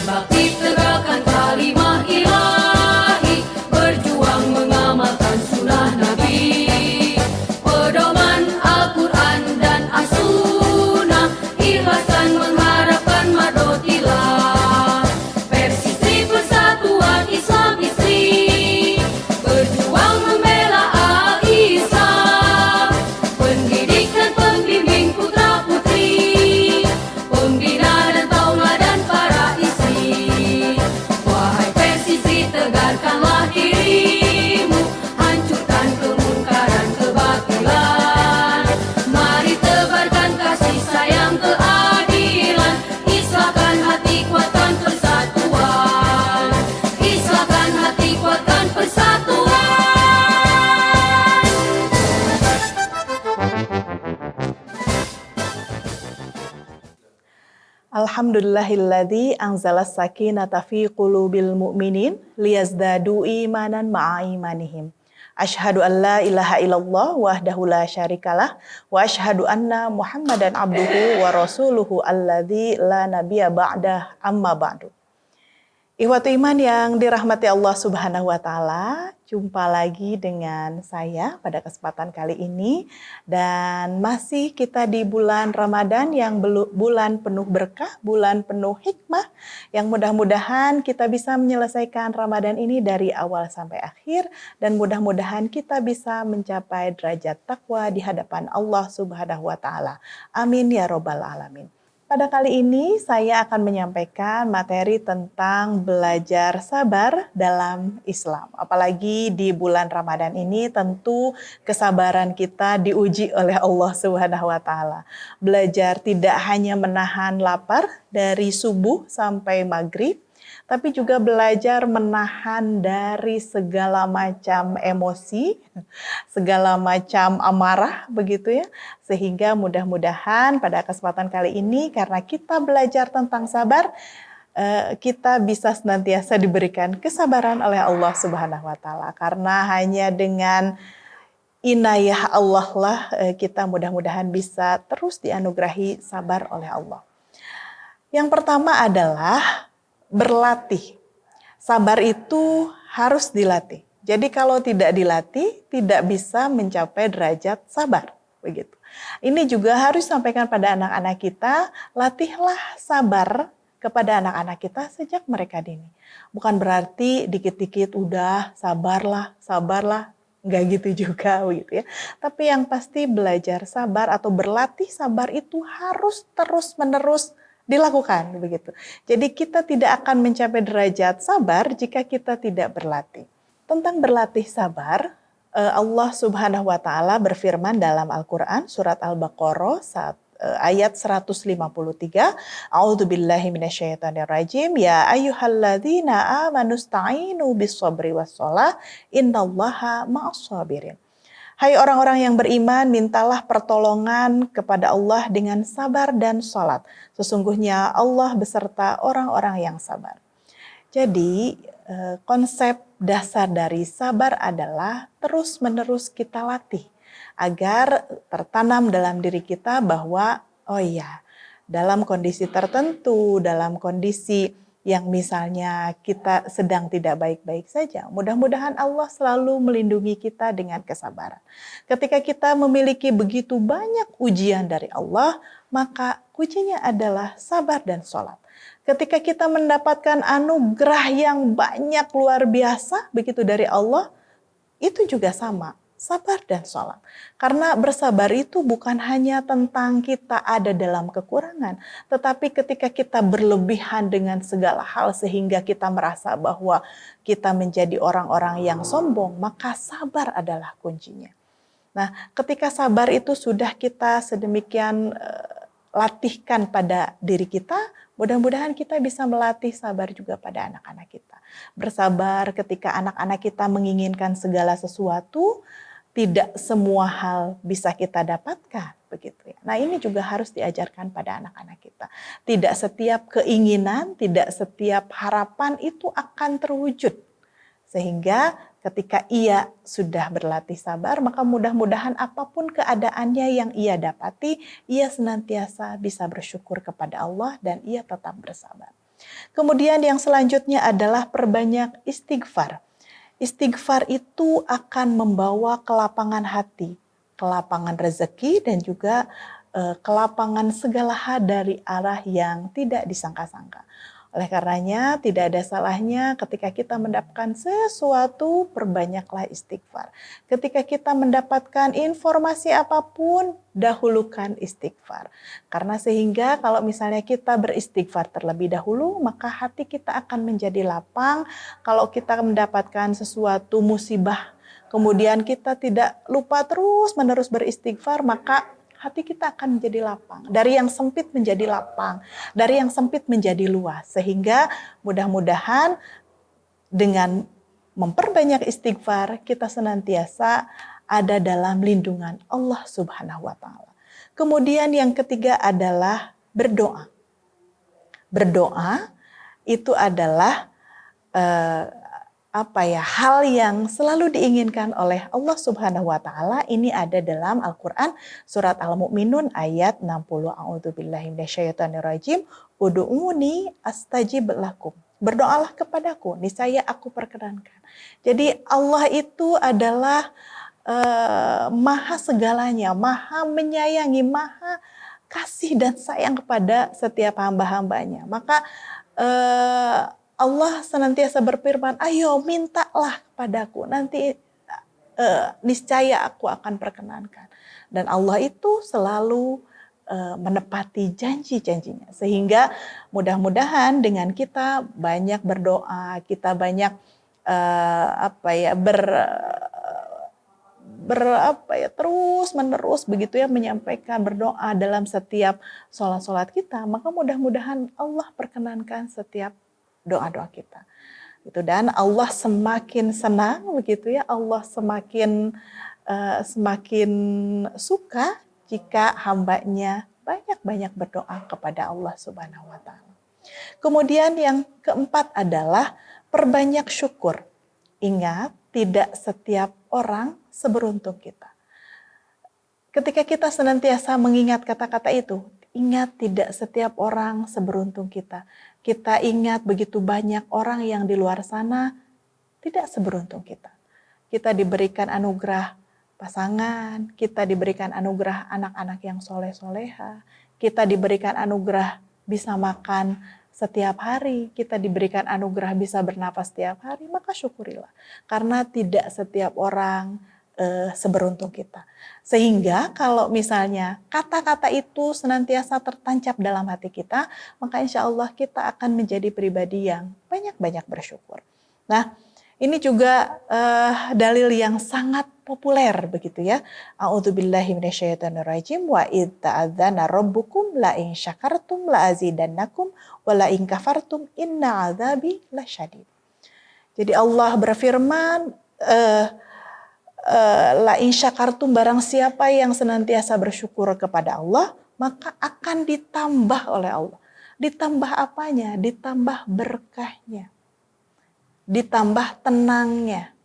Berbakti tegakkan kalimah ilahi, berjuang mengamalkan sunnah Nabi. Pedoman Al-Quran dan As-Sunnah, ikhlaskan mengharapkan madotilah. Persistri Persatuan Islam Istri, berjuang membela Al-Islam. Pendidik dan pembimbing putra putri, pembina dan tauladan para istri. Wahai persistri, tegarkanlah dirimu, hancurkan kemungkaran kebatilan. Mari tebarkan kasih sayang keadilan, islahkan hati kuatkan persatuan. Islahkan hati kuatkan persatuan. Alhamdulillahilladzi anzalas sakinata fi qulubil mu'minin liyazdadu imanan ma'a imanihim. Asyhadu an la ilaha illallah wahdahu la syarikalah wa asyhadu anna Muhammadan abduhu wa rasuluhu alladzi la nabiyya ba'dah amma ba'du. Ikhwatu iman yang dirahmati Allah Subhanahu wa taala, jumpa lagi dengan saya pada kesempatan kali ini dan masih kita di bulan Ramadan yang bulan penuh berkah, bulan penuh hikmah yang mudah-mudahan kita bisa menyelesaikan Ramadan ini dari awal sampai akhir dan mudah-mudahan kita bisa mencapai derajat takwa di hadapan Allah Subhanahu wa taala. Amin ya robbal alamin. Pada kali ini saya akan menyampaikan materi tentang belajar sabar dalam Islam. Apalagi di bulan Ramadan ini tentu kesabaran kita diuji oleh Allah Subhanahu wa taala. Belajar tidak hanya menahan lapar dari subuh sampai maghrib, tapi juga belajar menahan dari segala macam emosi, segala macam amarah begitu ya. Sehingga mudah-mudahan pada kesempatan kali ini karena kita belajar tentang sabar, kita bisa senantiasa diberikan kesabaran oleh Allah Subhanahu wa taala. Karena hanya dengan inayah Allah lah kita mudah-mudahan bisa terus dianugerahi sabar oleh Allah. Yang pertama adalah berlatih. Sabar itu harus dilatih. Jadi kalau tidak dilatih, tidak bisa mencapai derajat sabar. Begitu. Ini juga harus disampaikan pada anak-anak kita, latihlah sabar kepada anak-anak kita sejak mereka dini. Bukan berarti dikit-dikit udah sabarlah, enggak gitu juga begitu ya. Tapi yang pasti belajar sabar atau berlatih sabar itu harus terus-menerus dilakukan begitu. Jadi kita tidak akan mencapai derajat sabar jika kita tidak berlatih. Tentang berlatih sabar, Allah Subhanahu wa taala berfirman dalam Al-Qur'an surat Al-Baqarah ayat 153, A'udzubillahi minasyaitonirrajim, ya ayyuhalladzina amanusta'inu bis-sabri was-shalah innallaha ma'as-sabirin. Hai orang-orang yang beriman, mintalah pertolongan kepada Allah dengan sabar dan salat. Sesungguhnya Allah beserta orang-orang yang sabar. Jadi konsep dasar dari sabar adalah terus-menerus kita latih agar tertanam dalam diri kita bahwa oh iya, dalam kondisi tertentu, dalam kondisi yang misalnya kita sedang tidak baik-baik saja, mudah-mudahan Allah selalu melindungi kita dengan kesabaran. Ketika kita memiliki begitu banyak ujian dari Allah, maka kuncinya adalah sabar dan sholat. Ketika kita mendapatkan anugerah yang banyak luar biasa begitu dari Allah, itu juga sama. Sabar dan sholat. Karena bersabar itu bukan hanya tentang kita ada dalam kekurangan, tetapi ketika kita berlebihan dengan segala hal sehingga kita merasa bahwa kita menjadi orang-orang yang sombong, maka sabar adalah kuncinya. Nah, ketika sabar itu sudah kita sedemikian latihkan pada diri kita, mudah-mudahan kita bisa melatih sabar juga pada anak-anak kita. Bersabar ketika anak-anak kita menginginkan segala sesuatu, tidak semua hal bisa kita dapatkan, begitu ya. Nah, ini juga harus diajarkan pada anak-anak kita. Tidak setiap keinginan, tidak setiap harapan itu akan terwujud. Sehingga ketika ia sudah berlatih sabar, maka mudah-mudahan apapun keadaannya yang ia dapati, ia senantiasa bisa bersyukur kepada Allah dan ia tetap bersabar. Kemudian yang selanjutnya adalah perbanyak istighfar. Istighfar itu akan membawa kelapangan hati, kelapangan rezeki, dan juga kelapangan segala hal dari arah yang tidak disangka-sangka. Oleh karenanya tidak ada salahnya ketika kita mendapatkan sesuatu, perbanyaklah istighfar. Ketika kita mendapatkan informasi apapun, dahulukan istighfar. Karena sehingga kalau misalnya kita beristighfar terlebih dahulu, maka hati kita akan menjadi lapang. Kalau kita mendapatkan sesuatu musibah, kemudian kita tidak lupa terus-menerus beristighfar, maka hati kita akan menjadi lapang. Dari yang sempit menjadi lapang, dari yang sempit menjadi luas. Sehingga mudah-mudahan dengan memperbanyak istighfar, kita senantiasa ada dalam lindungan Allah Subhanahu wa Ta'ala. Kemudian yang ketiga adalah berdoa. Berdoa itu adalah hal yang selalu diinginkan oleh Allah Subhanahu wa Ta'ala. Ini ada dalam Al-Qur'an surat Al-Mu'minun ayat 60. A'udzubillahi minasyaitonirrajim. Ud'uni astajib lakum. Berdoalah kepadaku, niscaya aku perkenankan. Jadi Allah itu adalah maha segalanya, maha menyayangi, maha kasih dan sayang kepada setiap hamba-hambanya. Maka Allah senantiasa berfirman, ayo mintalah kepadaku, nanti niscaya aku akan perkenankan. Dan Allah itu selalu menepati janji-janjinya. Sehingga mudah-mudahan dengan kita banyak berdoa, kita banyak terus-menerus begitu ya menyampaikan berdoa dalam setiap sholat-sholat kita, maka mudah-mudahan Allah perkenankan setiap doa-doa kita. Gitu. Dan Allah semakin senang begitu ya, Allah semakin suka jika hambanya banyak-banyak berdoa kepada Allah Subhanahu wa Ta'ala. Kemudian yang keempat adalah perbanyak syukur. Ingat, tidak setiap orang seberuntung kita. Ketika kita senantiasa mengingat kata-kata itu, ingat tidak setiap orang seberuntung kita. Kita ingat begitu banyak orang yang di luar sana tidak seberuntung kita. Kita diberikan anugerah pasangan, kita diberikan anugerah anak-anak yang soleh-soleha, kita diberikan anugerah bisa makan setiap hari, kita diberikan anugerah bisa bernapas setiap hari, maka syukurilah. Karena tidak setiap orang seberuntung kita. Sehingga kalau misalnya kata-kata itu senantiasa tertancap dalam hati kita, maka insya Allah kita akan menjadi pribadi yang banyak-banyak bersyukur. Nah, ini juga dalil yang sangat populer begitu ya. A'udzubillahi minasyaitonirrajim wa id ta'adzana rabbukum la in syakartum la azidannakum wa la in kafartum inna azabi lasyadid. Jadi Allah berfirman la in syakartum, barang siapa yang senantiasa bersyukur kepada Allah, maka akan ditambah oleh Allah. Ditambah apanya? Ditambah berkahnya. Ditambah tenangnya.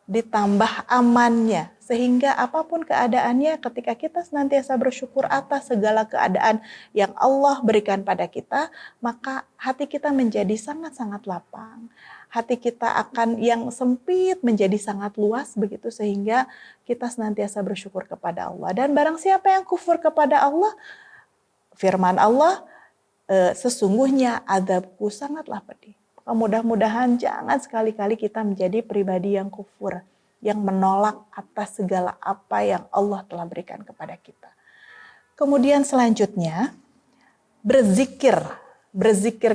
Ditambah amannya. Sehingga apapun keadaannya, ketika kita senantiasa bersyukur atas segala keadaan yang Allah berikan pada kita, maka hati kita menjadi sangat-sangat lapang. Hati kita akan yang sempit menjadi sangat luas begitu, sehingga kita senantiasa bersyukur kepada Allah. Dan barang siapa yang kufur kepada Allah, firman Allah, sesungguhnya azabku sangatlah pedih. Mudah-mudahan jangan sekali-kali kita menjadi pribadi yang kufur, yang menolak atas segala apa yang Allah telah berikan kepada kita. Kemudian selanjutnya, berzikir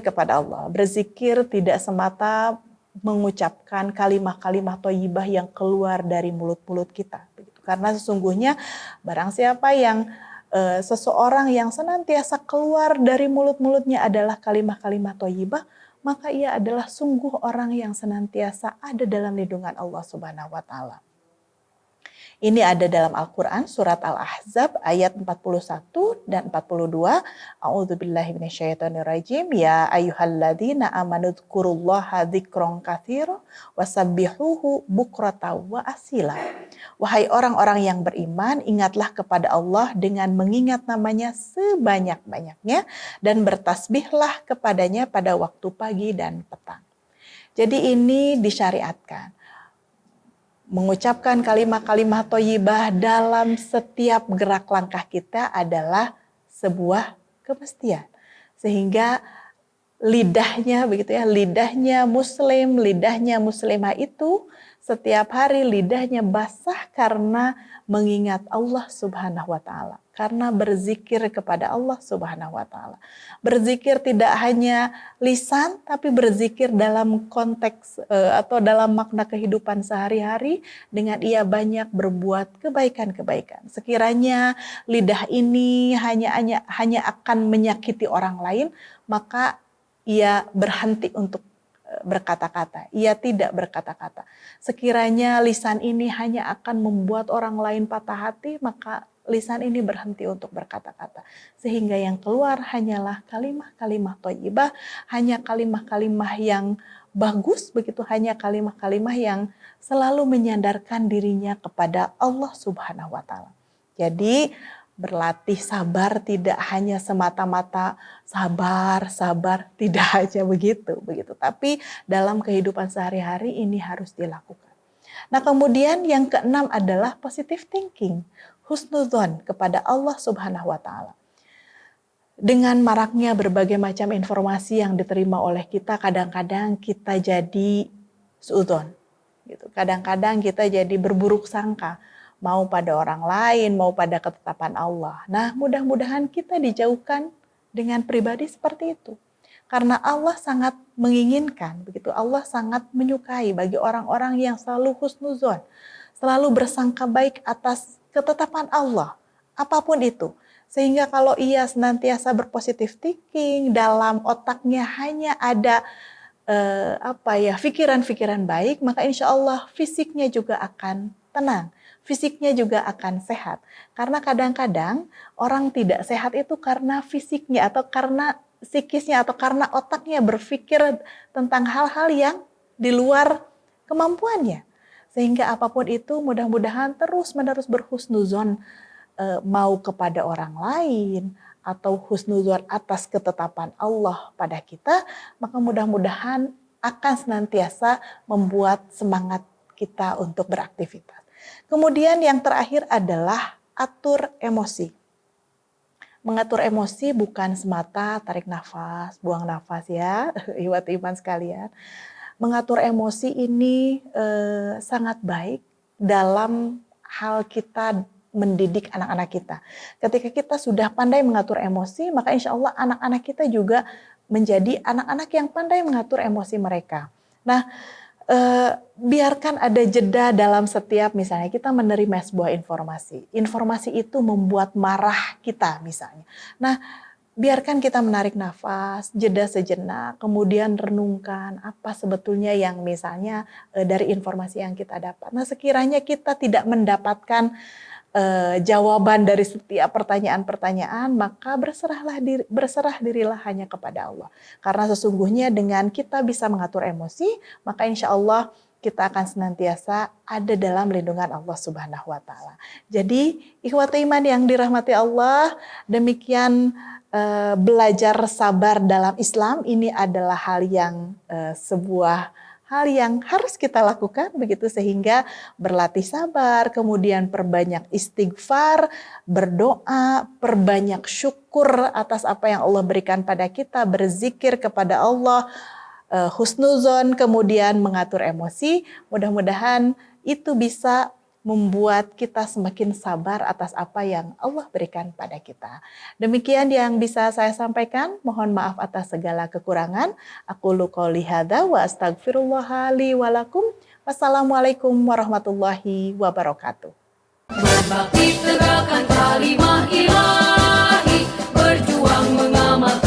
kepada Allah. Berzikir tidak semata mengucapkan kalimat-kalimat thayyibah yang keluar dari mulut-mulut kita. Karena sesungguhnya barang siapa yang seseorang yang senantiasa keluar dari mulut-mulutnya adalah kalimat-kalimat thayyibah, maka ia adalah sungguh orang yang senantiasa ada dalam lindungan Allah Subhanahu wa Ta'ala. Ini ada dalam Al-Quran surat Al-Ahzab ayat 41 dan 42. A'udzubillahi minasyaitonirrajim. Ya ayyuhalladzina amanu dzkurullaha dzikron katsira wasabbihuhu bukrata wa asila. Wahai orang-orang yang beriman, ingatlah kepada Allah dengan mengingat namanya sebanyak-banyaknya dan bertasbihlah kepadanya pada waktu pagi dan petang. Jadi ini disyariatkan. Mengucapkan kalimat-kalimat thayyibah dalam setiap gerak langkah kita adalah sebuah kemestian. Sehingga lidahnya begitu ya, lidahnya muslim, lidahnya muslimah itu setiap hari lidahnya basah karena mengingat Allah Subhanahu wa taala, karena berzikir kepada Allah Subhanahu wa taala. Berzikir tidak hanya lisan tapi berzikir dalam konteks atau dalam makna kehidupan sehari-hari dengan ia banyak berbuat kebaikan-kebaikan. Sekiranya lidah ini hanya akan menyakiti orang lain, maka ia berhenti untuk berkata-kata, ia tidak berkata-kata. Sekiranya lisan ini hanya akan membuat orang lain patah hati, maka lisan ini berhenti untuk berkata-kata. Sehingga yang keluar hanyalah kalimah-kalimah thayyibah, hanya kalimah-kalimah yang bagus, begitu, hanya kalimah-kalimah yang selalu menyandarkan dirinya kepada Allah Subhanahu wa taala. Jadi berlatih sabar tidak hanya semata-mata sabar, tidak hanya begitu, tapi dalam kehidupan sehari-hari ini harus dilakukan. Nah, kemudian yang keenam adalah positive thinking, husnudzon kepada Allah Subhanahu wa taala. Dengan maraknya berbagai macam informasi yang diterima oleh kita, kadang-kadang kita jadi suudzon gitu. Kadang-kadang kita jadi berburuk sangka, mau pada orang lain, mau pada ketetapan Allah. Nah, mudah-mudahan kita dijauhkan dengan pribadi seperti itu. Karena Allah sangat menginginkan, begitu, Allah sangat menyukai bagi orang-orang yang selalu husnuzon, selalu bersangka baik atas ketetapan Allah, apapun itu. Sehingga kalau ia senantiasa berpositif thinking, dalam otaknya hanya ada pikiran-pikiran baik, maka insya Allah fisiknya juga akan tenang. Fisiknya juga akan sehat. Karena kadang-kadang orang tidak sehat itu karena fisiknya atau karena psikisnya atau karena otaknya berpikir tentang hal-hal yang di luar kemampuannya. Sehingga apapun itu mudah-mudahan terus-menerus berhusnuzon, mau kepada orang lain atau husnuzon atas ketetapan Allah pada kita, maka mudah-mudahan akan senantiasa membuat semangat kita untuk beraktivitas. Kemudian yang terakhir adalah atur emosi. Mengatur emosi bukan semata tarik nafas, buang nafas ya, ikhwat iman sekalian. Mengatur emosi ini sangat baik dalam hal kita mendidik anak-anak kita. Ketika kita sudah pandai mengatur emosi, maka insya Allah anak-anak kita juga menjadi anak-anak yang pandai mengatur emosi mereka. Nah, biarkan ada jeda dalam setiap, misalnya kita menerima sebuah informasi. Informasi itu membuat marah kita misalnya. Nah, biarkan kita menarik nafas, jeda sejenak, kemudian renungkan apa sebetulnya yang misalnya dari informasi yang kita dapat. Nah, sekiranya kita tidak mendapatkan jawaban dari setiap pertanyaan-pertanyaan, maka berserah dirilah hanya kepada Allah. Karena sesungguhnya dengan kita bisa mengatur emosi, maka insya Allah kita akan senantiasa ada dalam lindungan Allah Subhanahu wa taala. Jadi, ikhwat iman yang dirahmati Allah, demikian belajar sabar dalam Islam ini adalah hal yang hal yang harus kita lakukan, begitu, sehingga berlatih sabar, kemudian perbanyak istighfar, berdoa, perbanyak syukur atas apa yang Allah berikan pada kita, berzikir kepada Allah, husnuzon, kemudian mengatur emosi. Mudah-mudahan itu bisa membuat kita semakin sabar atas apa yang Allah berikan pada kita. Demikian yang bisa saya sampaikan. Mohon maaf atas segala kekurangan. Aqulu qouli hadza wa astaghfirullah li wa lakum. Wassalamualaikum warahmatullahi wabarakatuh. Berbakti tegakkan kalimah ilahi, berjuang mengamalkan